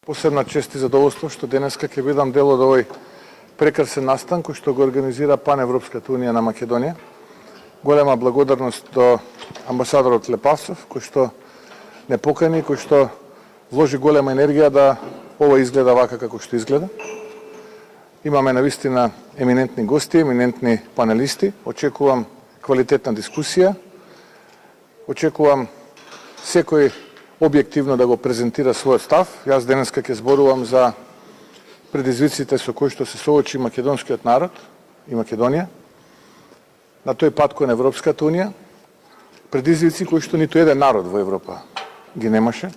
Посебна чест и задоволство што денеска ќе бидам дел од овој прекрасен настан кој што го организира Паневропската унија на Македонија. Голема благодарност до амбасадорот Лепавцов кој што не покани, кој што вложи голема енергија да ова изгледа вака како што изгледа. Имаме навистина еминентни гости, еминентни панелисти. Очекувам квалитетна дискусија. Очекувам секој објективно да го презентира својот став. Јас денеска ќе зборувам за предизвиците со кои што се соочи македонскиот народ и Македонија на тој пат кон Европската унија. Предизвици кои што ниту еден народ во Европа ги немаше.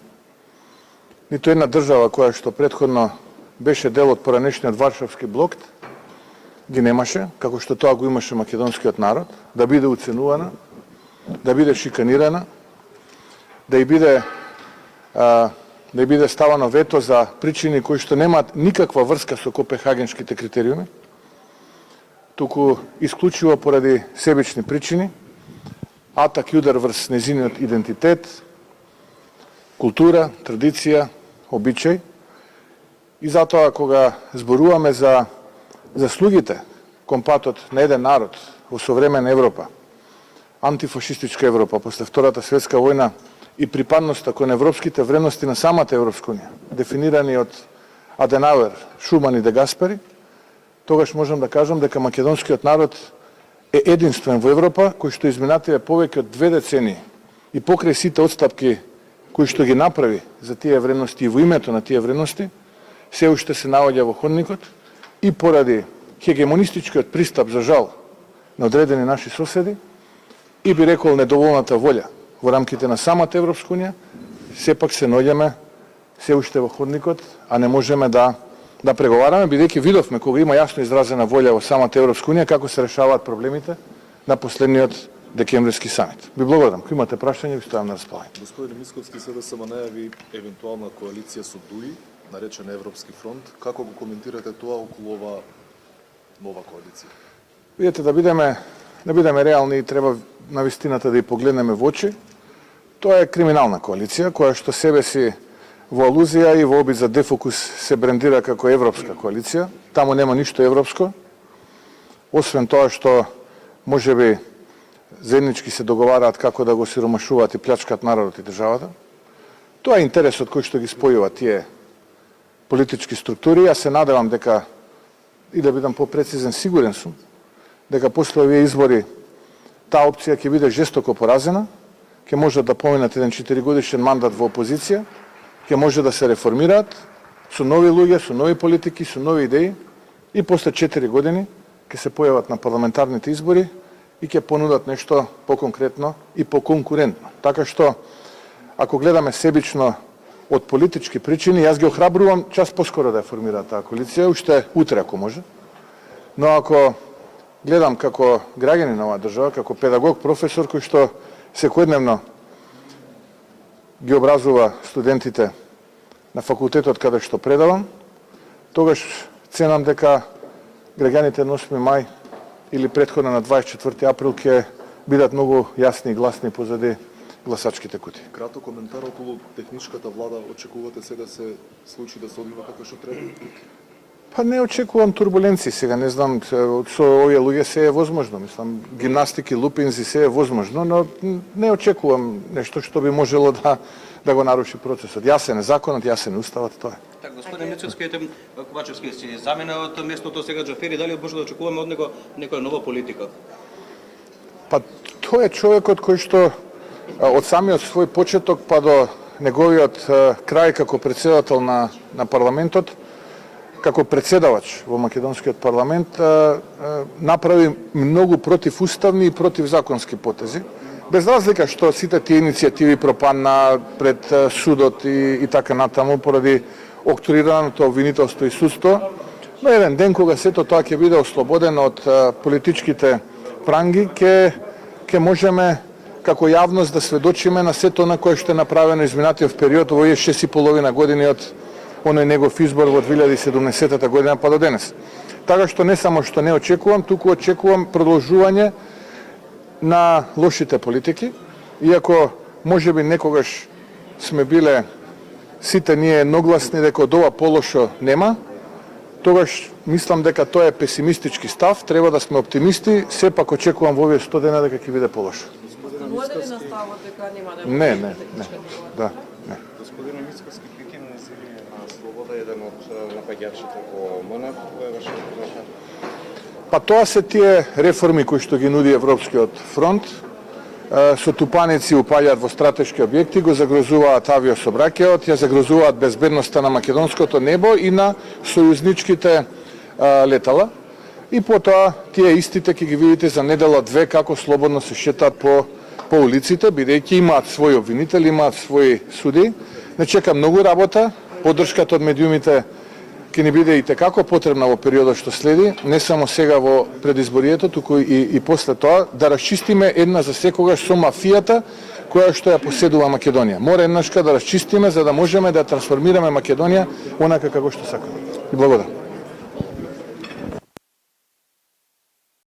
Ниту една држава која што претходно беше дел од поранешниот Варшавски блок ги немаше, како што тоа го имаше македонскиот народ, да биде уценувана, да биде шиканирана, да биде ставано вето за причини кои што немаат никаква врска со копенхагенските критериуми, туку исклучиво поради себични причини, атак и удар врз незиниот идентитет, култура, традиција, обичај. И затоа кога зборуваме за заслугите кон патот на еден народ во современа Европа, антифашистичка Европа после Втората светска војна и припадноста кон европските вредности на самата Европска унија, дефинирани од Аденауер, Шуман и Де Гаспери, тогаш можам да кажам дека македонскиот народ е единствен во Европа, кој што изминативе повеќе од 2 децении и покрај сите отстапки кои што ги направи за тие вредности и во името на тие вредности, се уште се наоѓа во ходникот и поради хегемонистичкиот пристап, за жал, на одредени наши соседи и би рекол недоволната волја во рамките на самата Европска унија, сепак се наоѓаме се уште во ходникот, а не можеме да преговараме, бидејќи видовме кога има јасно изразена волја во самата Европска унија како се решаваат проблемите на последниот декемвриски самит. Ви благодарам. Ако имате прашања, ви стојам на располагање. Господин Мицковски, СДСМ најави евентуална коалиција со ДУИ, наречена Европски фронт. Како го коментирате тоа околу ова нова коалиција? Видете, да бидеме реални и треба на вистината да ја погледнеме во очи. Тоа е криминална коалиција која што себе си во алузија и во обид за дефокус се брендира како европска коалиција. Таму нема ништо европско, освен тоа што можеби заеднички се договараат како да го сиромашуваат и плячкаат народот и државата. Тоа е интересот кој што ги спојува тие политички структури. Јас се надевам дека, и да бидам попрецизен, сигурен сум, дека после овие избори таа опција ќе биде жестоко поразена, ќе можат да поминат еден 4-годишен мандат во опозиција, ќе може да се реформираат со нови луѓе, со нови политики, со нови идеи и после 4 години ќе се појават на парламентарните избори и ќе понудат нешто поконкретно и поконкурентно. Така што, ако гледаме себично од политички причини, јас ги охрабрувам час поскоро да ја формираат таа коалиција, уште утре ако може. Но ако гледам како граѓанин на оваа држава, како педагог, професор кој што секојдневно ги образува студентите на факултетот каде што предавам, тогаш ценам дека граѓаните на 8 мај или претходно на 24 април ќе бидат многу јасни и гласни позади гласачките кутии. Краток коментар околу техничката влада. Очекувате се да се случи, да се одвива како што треба? Па не очекувам турбуленции сега, не знам, со овие луѓе се е возможно, мислам, гимнастики, лупинзи, се е возможно, но не очекувам нешто што би можело да го наруши процесот. Јасен е законот, јасен е уставот, тоа е. Так, господин Мицковски, Ковачевски си замена од местото сега Џафери, дали може да очекуваме од него некоја нова политика? Па тој е човекот кој што од самиот свој почеток па до неговиот крај како председател на парламентот, како председавач во македонскиот парламент, направи многу противуставни и противзаконски потези. Без разлика што сите тие иницијативи пропадна пред судот и така натаму поради октрираното обвинителство и судство, но еден ден кога сето тоа ќе биде ослободено од политичките пранги, ќе можеме како јавност да сведочиме на сето на кое што е направено изминатиот период, овие 6,5 години од оној негов избор во 2017 година па до денес. Така што не само што не очекувам, туку очекувам продолжување на лошите политики, иако можеби некогаш сме биле сите ние едногласни дека од ова полошо нема, тогаш мислам дека тоа е песимистички став, треба да сме оптимисти, сепак очекувам во овие 100 дена дека ќе биде полошо. Станувате ли на ставот дека нема да Не. Да, не. Господин Мицкоски, Пекин изјави на Слобода еден од напаѓачите во МНФ, кој е вашиот коментар? Па тоа се тие реформи кои што ги нуди Европскиот фронт. Со тупаници упаѓаат во стратешки објекти, го загрозуваат авиособраќајот, ја загрозуваат безбедноста на македонското небо и на сојузничките летала. И потоа тие истите ќе ги видите за недела-две како слободно се шетаат по улиците, бидејќи имаат своји обвинители, имаат своји суди. Не чека многу работа, поддршката од медиумите ќе ни биде и текако потребна во периодот што следи, не само сега во предизборието, туку и после тоа, да расчистиме една за секогаш со мафијата која што ја поседува Македонија. Мора еднашка да расчистиме за да можеме да трансформираме Македонија онака како што сакаме. И благодарам.